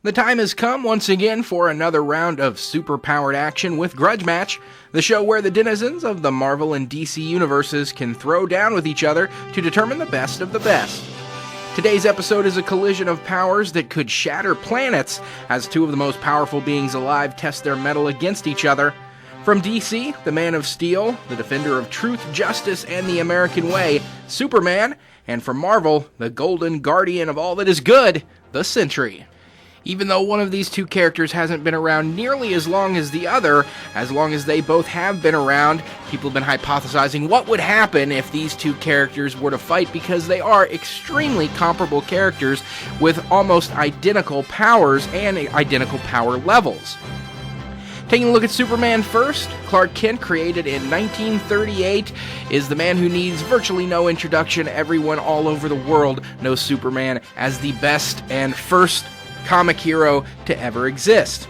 The time has come once again for another round of super-powered action with Grudge Match, the show where the denizens of the Marvel and DC universes can throw down with each other to determine the best of the best. Today's episode is a collision of powers that could shatter planets as two of the most powerful beings alive test their mettle against each other. From DC, the Man of Steel, the defender of truth, justice, and the American way, Superman, and from Marvel, the golden guardian of all that is good, the Sentry. Even though one of these two characters hasn't been around nearly as long as the other, as long as they both have been around, people have been hypothesizing what would happen if these two characters were to fight because they are extremely comparable characters with almost identical powers and identical power levels. Taking a look at Superman first, Clark Kent, created in 1938, is the man who needs virtually no introduction. Everyone all over the world knows Superman as the best and first comic hero to ever exist.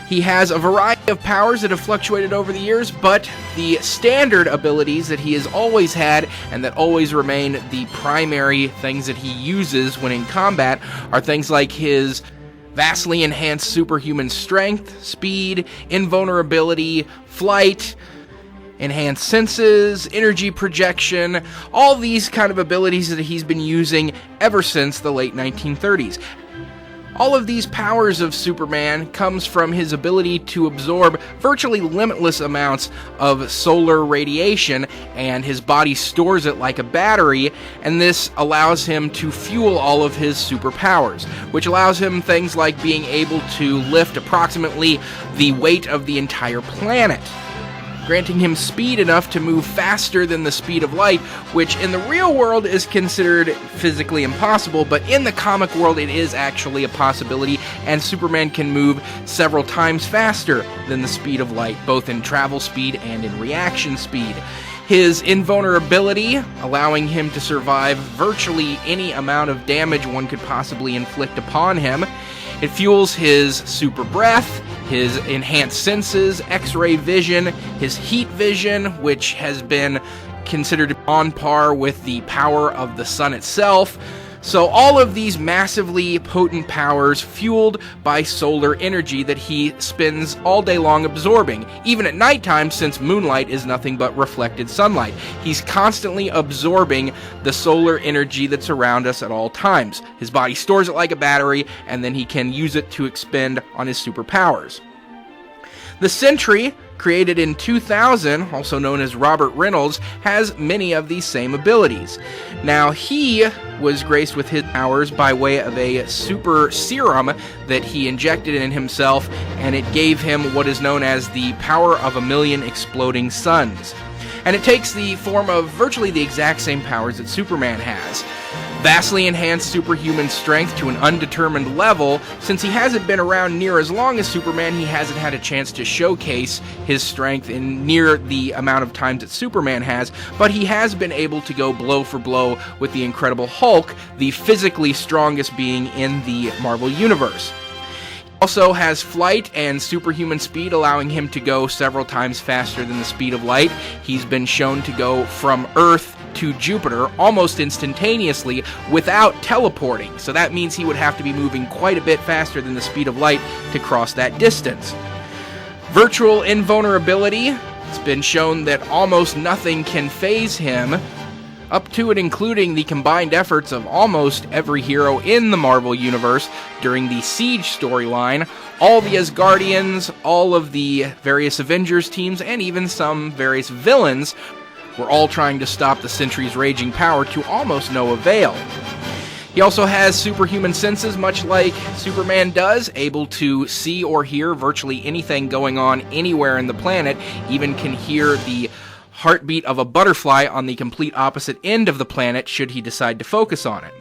He has a variety of powers that have fluctuated over the years, but the standard abilities that he has always had and that always remain the primary things that he uses when in combat are things like his vastly enhanced superhuman strength, speed, invulnerability, flight, enhanced senses, energy projection, all these kind of abilities that he's been using ever since the late 1930s. All of these powers of Superman comes from his ability to absorb virtually limitless amounts of solar radiation, and his body stores it like a battery, and this allows him to fuel all of his superpowers, which allows him things like being able to lift approximately the weight of the entire planet, granting him speed enough to move faster than the speed of light, which in the real world is considered physically impossible, but in the comic world it is actually a possibility, and Superman can move several times faster than the speed of light, both in travel speed and in reaction speed. His invulnerability, allowing him to survive virtually any amount of damage one could possibly inflict upon him. It fuels his super breath, his enhanced senses, X-ray vision, his heat vision, which has been considered on par with the power of the sun itself. So all of these massively potent powers fueled by solar energy that he spends all day long absorbing, even at nighttime, since moonlight is nothing but reflected sunlight. He's constantly absorbing the solar energy that's around us at all times. His body stores it like a battery, and then he can use it to expend on his superpowers. The Sentry, created in 2000, also known as Robert Reynolds, has many of these same abilities. Now, he was graced with his powers by way of a super serum that he injected in himself, and it gave him what is known as the power of a million exploding suns. And it takes the form of virtually the exact same powers that Superman has. Vastly enhanced superhuman strength to an undetermined level. Since he hasn't been around near as long as Superman, he hasn't had a chance to showcase his strength in near the amount of times that Superman has, but he has been able to go blow for blow with the Incredible Hulk, the physically strongest being in the Marvel Universe. Also has flight and superhuman speed, allowing him to go several times faster than the speed of light. He's been shown to go from Earth to Jupiter almost instantaneously without teleporting, so that means he would have to be moving quite a bit faster than the speed of light to cross that distance. Virtual invulnerability. It's been shown that almost nothing can phase him, up to and including the combined efforts of almost every hero in the Marvel Universe during the Siege storyline, all the Asgardians, all of the various Avengers teams, and even some various villains were all trying to stop the Sentry's raging power to almost no avail. He also has superhuman senses, much like Superman does, able to see or hear virtually anything going on anywhere in the planet, even can hear the heartbeat of a butterfly on the complete opposite end of the planet should he decide to focus on it.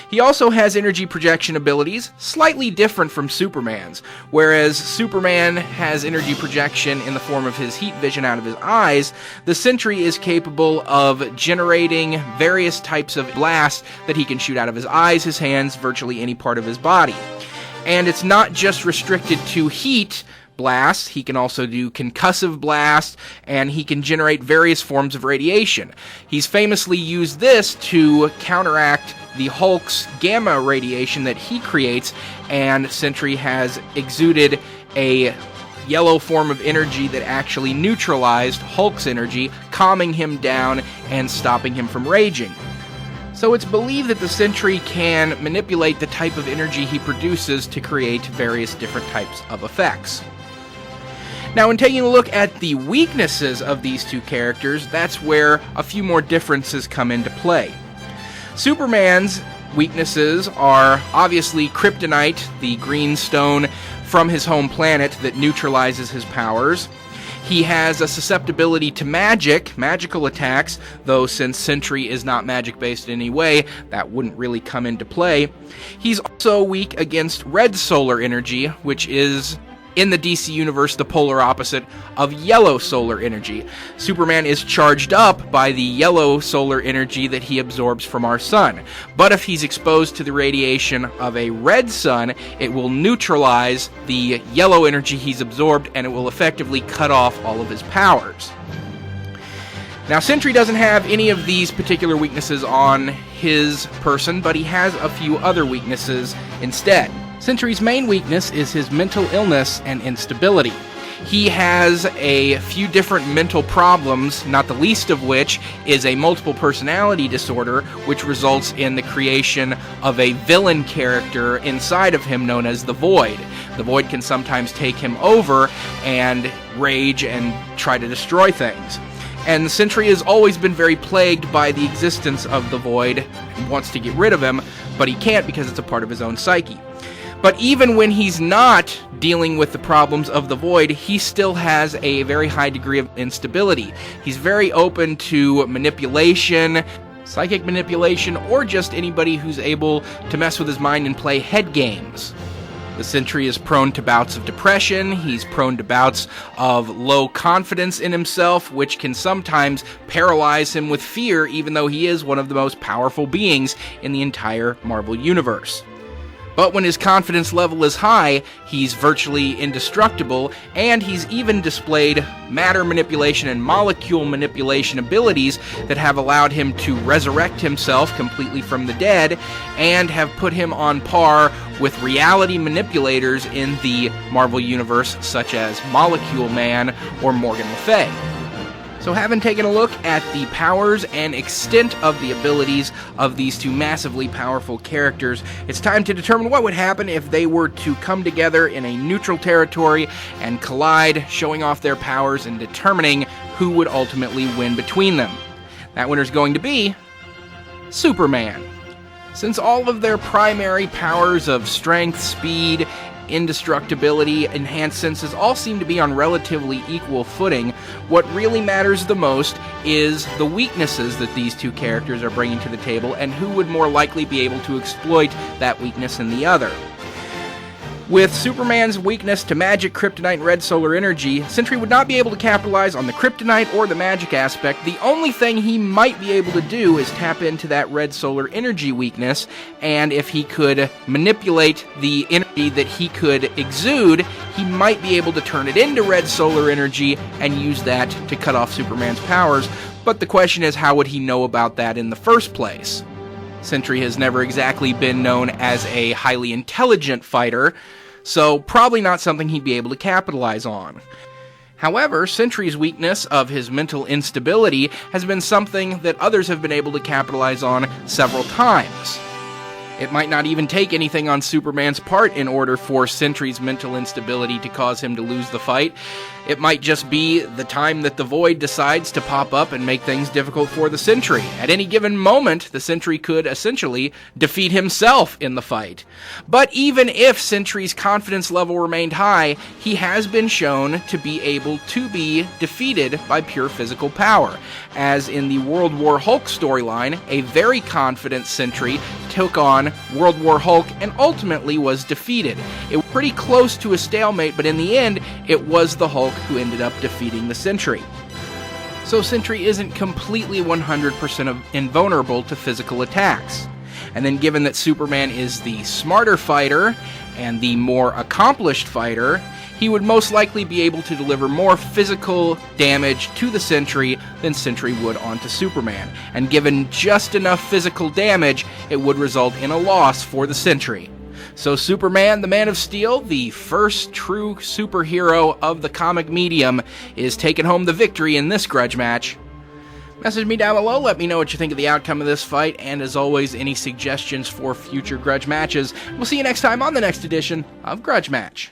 He also has energy projection abilities, slightly different from Superman's. Whereas Superman has energy projection in the form of his heat vision out of his eyes, the Sentry is capable of generating various types of blasts that he can shoot out of his eyes, his hands, virtually any part of his body. And it's not just restricted to heat, blasts, he can also do concussive blasts, and he can generate various forms of radiation. He's famously used this to counteract the Hulk's gamma radiation that he creates, and Sentry has exuded a yellow form of energy that actually neutralized Hulk's energy, calming him down and stopping him from raging. So it's believed that the Sentry can manipulate the type of energy he produces to create various different types of effects. Now, in taking a look at the weaknesses of these two characters, that's where a few more differences come into play. Superman's weaknesses are obviously kryptonite, the green stone from his home planet that neutralizes his powers. He has a susceptibility to magical attacks, though since Sentry is not magic-based in any way, that wouldn't really come into play. He's also weak against red solar energy, which is, in the DC universe, the polar opposite of yellow solar energy. Superman is charged up by the yellow solar energy that he absorbs from our sun. But if he's exposed to the radiation of a red sun, it will neutralize the yellow energy he's absorbed, and it will effectively cut off all of his powers. Now, Sentry doesn't have any of these particular weaknesses on his person, but he has a few other weaknesses instead. Sentry's main weakness is his mental illness and instability. He has a few different mental problems, not the least of which is a multiple personality disorder, which results in the creation of a villain character inside of him known as the Void. The Void can sometimes take him over and rage and try to destroy things. And Sentry has always been very plagued by the existence of the Void and wants to get rid of him, but he can't because it's a part of his own psyche. But even when he's not dealing with the problems of the Void, he still has a very high degree of instability. He's very open to manipulation, psychic manipulation, or just anybody who's able to mess with his mind and play head games. The Sentry is prone to bouts of depression. He's prone to bouts of low confidence in himself, which can sometimes paralyze him with fear, even though he is one of the most powerful beings in the entire Marvel Universe. But when his confidence level is high, he's virtually indestructible, and he's even displayed matter manipulation and molecule manipulation abilities that have allowed him to resurrect himself completely from the dead, and have put him on par with reality manipulators in the Marvel Universe, such as Molecule Man or Morgan Le Fay. So having taken a look at the powers and extent of the abilities of these two massively powerful characters, it's time to determine what would happen if they were to come together in a neutral territory and collide, showing off their powers and determining who would ultimately win between them. That winner's going to be Superman. Since all of their primary powers of strength, speed, indestructibility, enhanced senses all seem to be on relatively equal footing, what really matters the most is the weaknesses that these two characters are bringing to the table and who would more likely be able to exploit that weakness in the other. With Superman's weakness to magic, kryptonite, and red solar energy, Sentry would not be able to capitalize on the kryptonite or the magic aspect. The only thing he might be able to do is tap into that red solar energy weakness, and if he could manipulate the energy that he could exude, he might be able to turn it into red solar energy and use that to cut off Superman's powers. But the question is, how would he know about that in the first place? Sentry has never exactly been known as a highly intelligent fighter, so probably not something he'd be able to capitalize on. However, Sentry's weakness of his mental instability has been something that others have been able to capitalize on several times. It might not even take anything on Superman's part in order for Sentry's mental instability to cause him to lose the fight. It might just be the time that the Void decides to pop up and make things difficult for the Sentry. At any given moment, the Sentry could essentially defeat himself in the fight. But even if Sentry's confidence level remained high, he has been shown to be able to be defeated by pure physical power. As in the World War Hulk storyline, a very confident Sentry took on World War Hulk and ultimately was defeated. It was pretty close to a stalemate, but in the end, it was the Hulk who ended up defeating the Sentry. So Sentry isn't completely 100% invulnerable to physical attacks. And then given that Superman is the smarter fighter and the more accomplished fighter, he would most likely be able to deliver more physical damage to the Sentry than Sentry would onto Superman, and given just enough physical damage, it would result in a loss for the Sentry. So Superman, the Man of Steel, the first true superhero of the comic medium, is taking home the victory in this grudge match. Message me down below, let me know what you think of the outcome of this fight, and as always, any suggestions for future grudge matches. We'll see you next time on the next edition of Grudge Match.